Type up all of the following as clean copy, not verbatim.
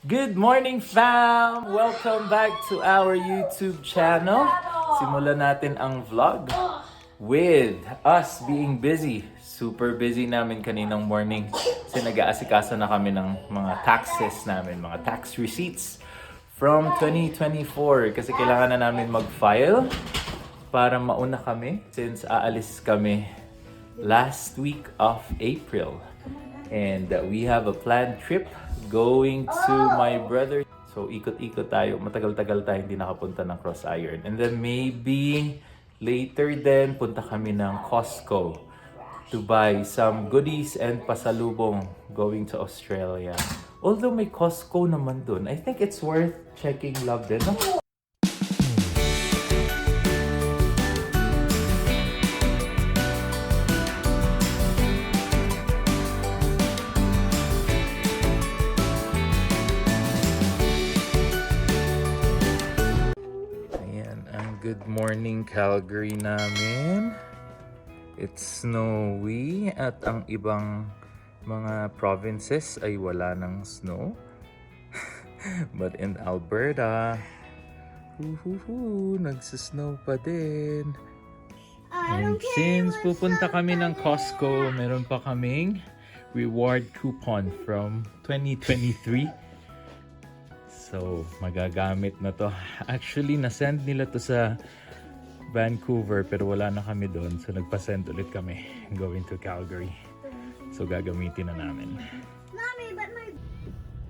Good morning, fam! Welcome back to our YouTube channel. Simulan natin ang vlog with us being busy. Super busy namin kaninang morning kasi nag-aasikaso na kami ng mga taxes namin, mga tax receipts from 2024 kasi kailangan na namin mag-file para mauna kami since aalis kami last week of April. And we have a planned trip going to my brother. So ikot-ikot tayo. Matagal-tagal tayo hindi nakapunta ng Cross Iron. And then maybe later then punta kami ng Costco to buy some goodies and pasalubong going to Australia. Although may Costco naman dun, I think it's worth checking love din. No? Ayan ang good morning Calgary namin. It's snowy at ang ibang mga provinces ay wala ng snow. But in Alberta, nagsisnow pa din. And since pupunta kami ng Costco, meron pa kaming reward coupon from 2023. So, magagamit na to. Actually, nasend nila to sa Vancouver pero wala na kami doon. So, nagpa-send ulit kami going to Calgary. So, gagamitin na namin. Mommy, but my...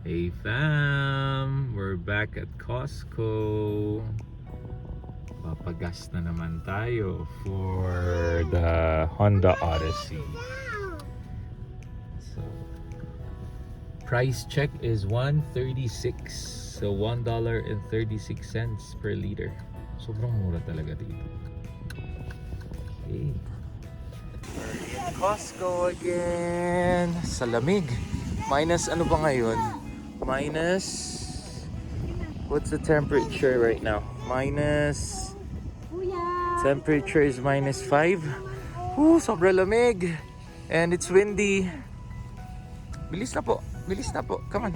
Hey fam! We're back at Costco. Papagas na naman tayo for the Honda Odyssey. So, price check is $1.36. So, $1.36 per liter. Sobrang mura talaga dito. Okay. We're in Costco again. Sa lamig. Minus ano ba ngayon? Minus... What's the temperature right now? Minus... Temperature is -5. Sobrang lamig. And it's windy. Bilis na po. Bilis na po. Come on.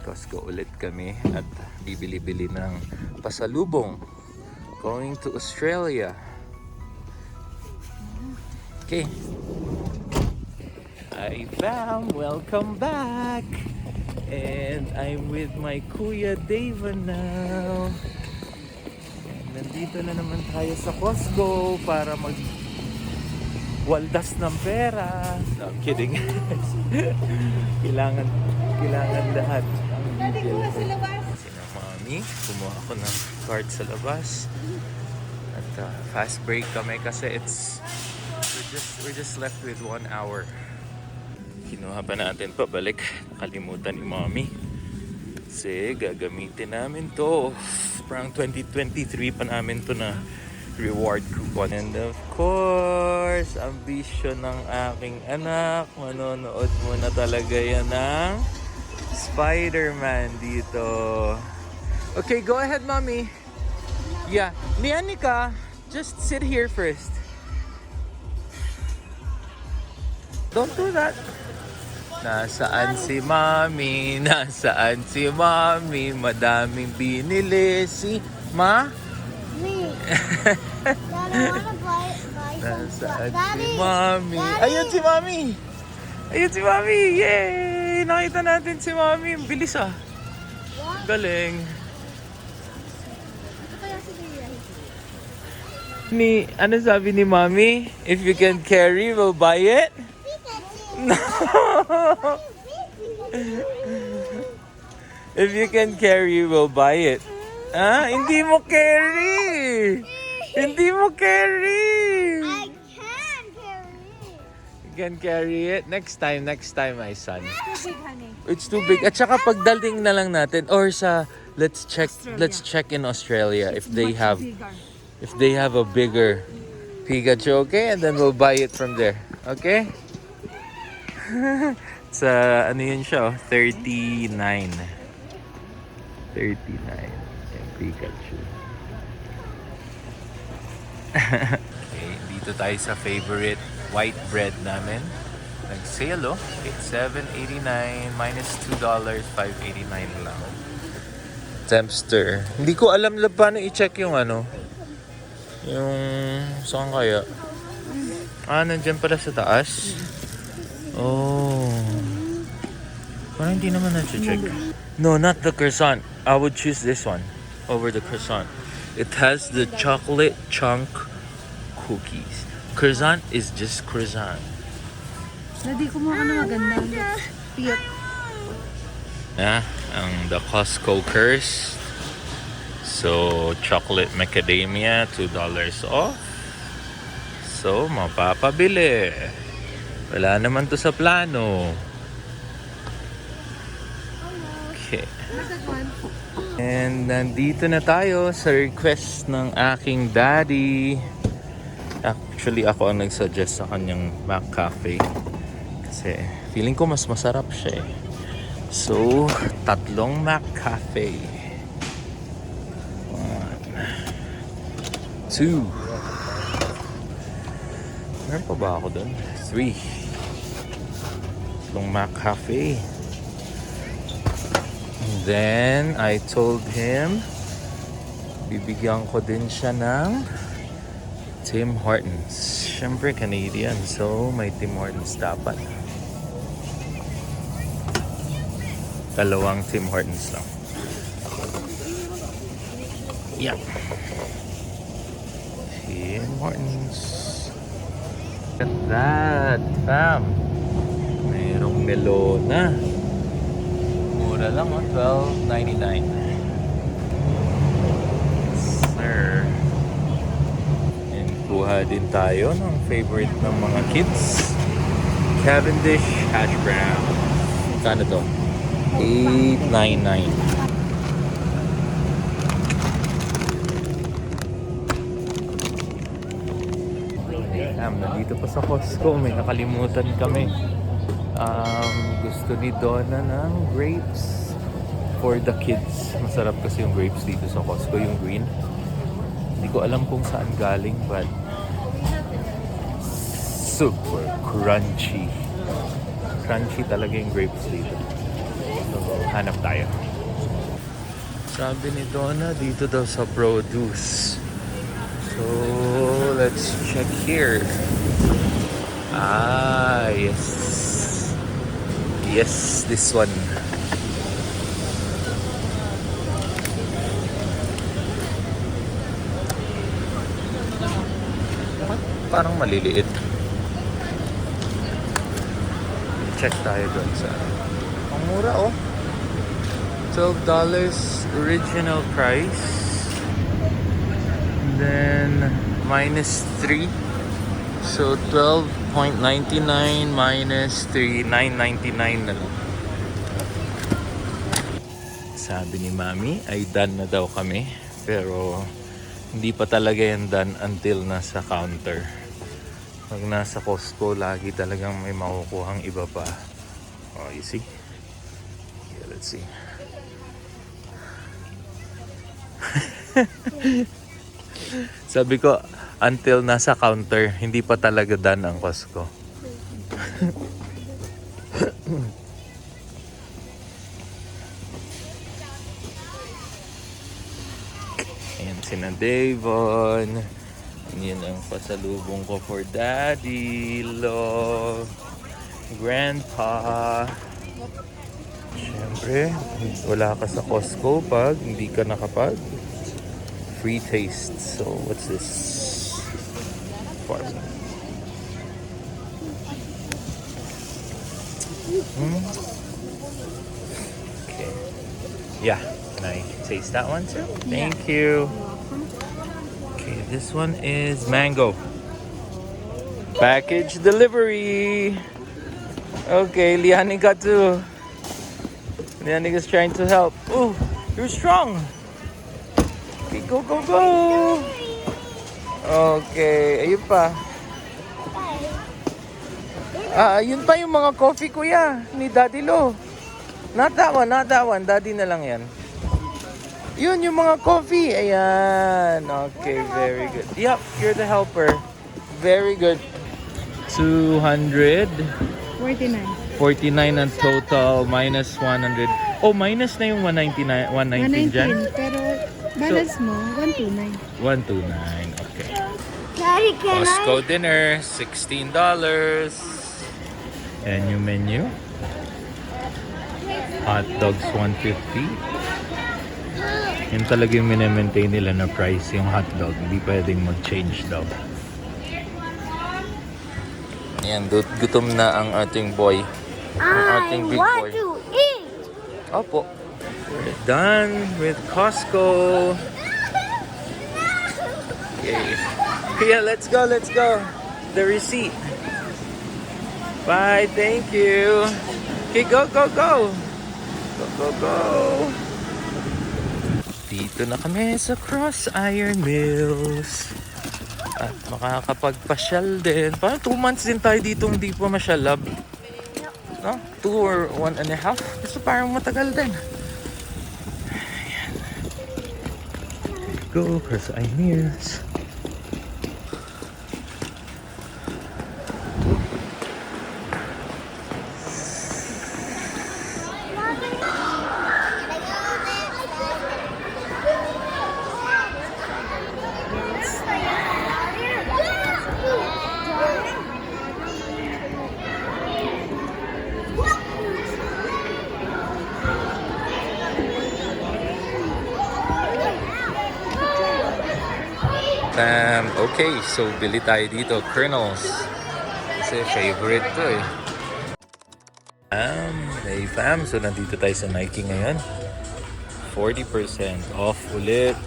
Costco ulit kami at bibili-bili ng pasalubong going to Australia. Okay. Hi fam, welcome back. And I'm with my Kuya Dava now. Nandito na naman tayo sa Costco para waldas ng pera. No, I'm kidding. kailangan lahat ang detail. Sina Mami, kumuha ako ng card sa labas. At fast break kami kasi we're just left with 1 hour. Kinuha pa natin pabalik. Nakalimutan ni Mami. Kasi gagamitin namin to. Parang 2023 pa namin to na reward coupon. And of course, ambisyon ng aking anak. Manonood mo na talaga yan ng Spider-Man dito. Okay, go ahead, Mommy. Yeah. Lianica, just sit here first. Don't do that. Nasaan si Mommy? Nasaan si Mommy? Madaming binili si Ma? Me. Dad, I wanna buy some... Nasaan si Daddy! Mommy? Daddy! Ayun si Mommy! Ayun si Mommy! Yay! Nakita natin si Mommy. Ang bilis ah. What? Galing. Ito kaya si Dia. Ano sabi ni Mommy? If you can carry, we'll buy it? No! If you can carry, we'll buy it. Ah, hindi mo carry! Hindi mo carry! I can carry. You can carry it? Next time, my son. Too big, honey. It's too big. At saka pagdating na lang natin or sa let's check in Australia if they have a bigger Pikachu, okay? And then we'll buy it from there. Okay? Sa ano yun siya? 39. 39. Yung Pikachu. Okay, dito tayo sa favorite white bread namin. Nag-sale, oh. It's $7.89 minus $2, $5.89 lang. Tempster. Hindi ko alam na paano i-check yung ano. Yung... Saan kaya? Nandyan pala sa taas. Oh. Parang hindi naman na-check. No, not the croissant. I would choose this one over the croissant. It has the chocolate chunk cookies. Croissant is just croissant. Hindi ko mo maganda. Piyot. Ang the Costco curse. So, chocolate macadamia, $2 off. So, mapapabili. Wala naman to sa plano. Okay. And nandito na tayo sa request ng aking daddy. Actually, ako ang nagsuggest sa kanyang McCafe. Kasi feeling ko mas masarap siya eh. So, 3 McCafe. 1, 2. Meron pa ba ako doon? 3. 3 McCafe. And then, I told him, bibigyan ko din siya ng Tim Hortons. Siyempre, Canadian. So, may Tim Hortons dapat. 2 Tim Hortons lang. Yeah. Tim Hortons. Look at that, fam. Mayroong melona. Mura lang, oh. $12.99. Sir. And kuha din tayo ng favorite ng mga kids. Cavendish hash brown. Kano to? $8.99. Nandito pa sa Costco, may nakalimutan kami. Gusto ni Donna ng grapes for the kids. Masarap kasi yung grapes dito sa Costco, yung green. Hindi ko alam kung saan galing, but super crunchy. Crunchy talaga yung grapes dito. So, hanap tayo. Sabi ni Donna, dito daw sa produce. So, let's check here. Yes. Yes, this one. Parang maliliit. Check tayo doon sa... Ang mura, oh. $12 original price. And then, minus 3. So, $12.99 minus 3, $9.99 na lang. Sabi ni Mami, ay done na daw kami. Pero, hindi pa talaga yan done until nasa counter. Pag nasa Costco, lagi talagang may makukuhang iba pa. Oh, you see? Okay, let's see. Sabi ko, until nasa counter, hindi pa talaga done ang Costco. Ayan sina Davon. Yan ang pasalubong ko for Daddy, Love, Grandpa. Siyempre, wala ka sa Costco pag hindi ka nakapag free taste. So, what's this? Farm. Okay. Yeah. Can I taste that one too? Thank you. Okay, this one is mango. Package delivery. Okay, Liani got to. Liani is trying to help. Oh, you're strong. Okay, go, go, go. Okay, ayun pa. Yun pa yung mga coffee, kuya, ni Daddy Lo. Not that one, not that one. Daddy na lang yan. Yun yung mga coffee. Ayan. Okay, very good. Yep, you're the helper. Very good. 200 49. 49 ang total, minus 100. Oh, minus na yung 199, 119 dyan? 119. Pero balance mo, 129. 129, okay. Daddy, can Costco dinner, $16. And yung menu. Hot dogs, 150. Yun talaga yung minemaintain nila na price, yung hot dog. Hindi pwedeng mag-change daw. Ayan, gutom na ang ating boy. Ang ating big boy. to eat. Opo. We're done with Costco. Okay. Yeah, let's go, let's go. The receipt. Bye, thank you. Okay, go, go, go. Go, go, go. Dito na kami sa Cross Iron Mills. At makakapagpasyal din. Parang 2 months din tayo dito hindi pa masyalab. No? 2 or 1.5. Gusto parang matagal din. Ayan. Go, Cross Iron Mills. Okay, so bili tayo dito, Colonels. Kasi favorite to eh. Hey fam, so nandito tayo sa Nike ngayon. 40% off ulit.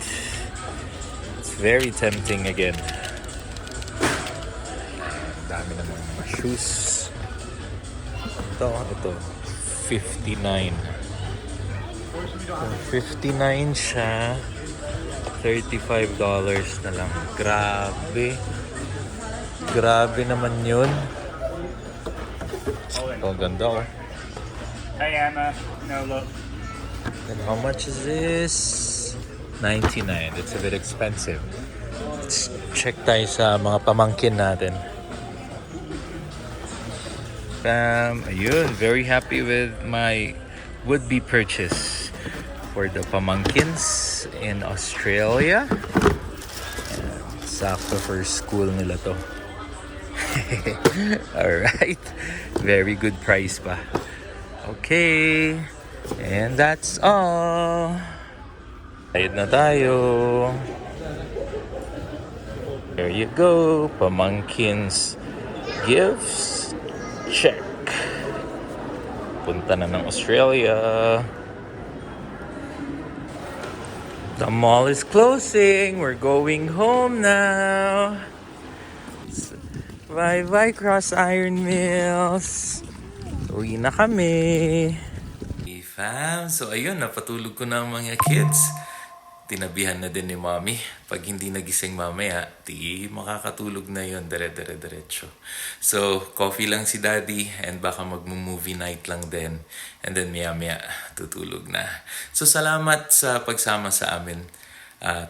It's very tempting again. Ang dami naman mga shoes. Ito, 59. So, 59 siya. $35 na lang. Grabe. Grabe naman yun. Oh, ganda oh. Hey Emma, no look. And how much is this? 99. It's a bit expensive. Let's check tayo sa mga pamangkin natin. Ayun, very happy with my would-be purchase for the pamangkins in Australia. Sakto for school nila to. Alright. Very good price pa. Okay. And that's all. Bayad na tayo. There you go. Pamangkins gifts. Check. Punta na ng Australia. The mall is closing. We're going home now. Bye-bye, Cross Iron Mills. Uwi na kami. Hey fam, so ayun, napatulog ko na ang mga kids. Tinabihan na din ni mommy. Pag hindi nagising mamaya, di makakatulog na yun, dire-diretso. So, coffee lang si daddy and baka mag-movie night lang din. And then maya-maya, tutulog na. So, salamat sa pagsama sa amin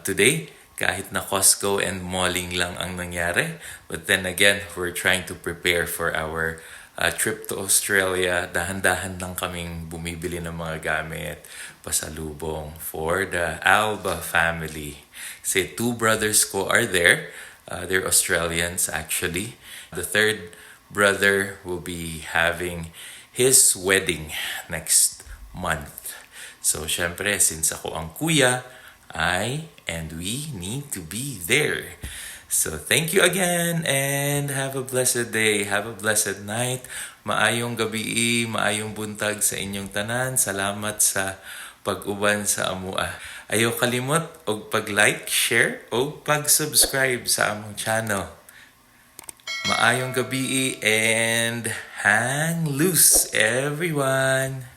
today. Kahit na Costco and malling lang ang nangyari. But then again, we're trying to prepare for our trip to Australia. Dahan-dahan lang kaming bumibili ng mga gamit, pasalubong for the Alba family. Kasi 2 brothers ko are there. They're Australians actually. The 3rd brother will be having his wedding next month. So syempre, since ako ang kuya, we need to be there. So, thank you again and have a blessed day. Have a blessed night. Maayong gabi, maayong buntag sa inyong tanan. Salamat sa pag-uban sa amua. Ayaw kalimot og pag-like, share, o pag-subscribe sa among channel. Maayong gabi and hang loose, everyone!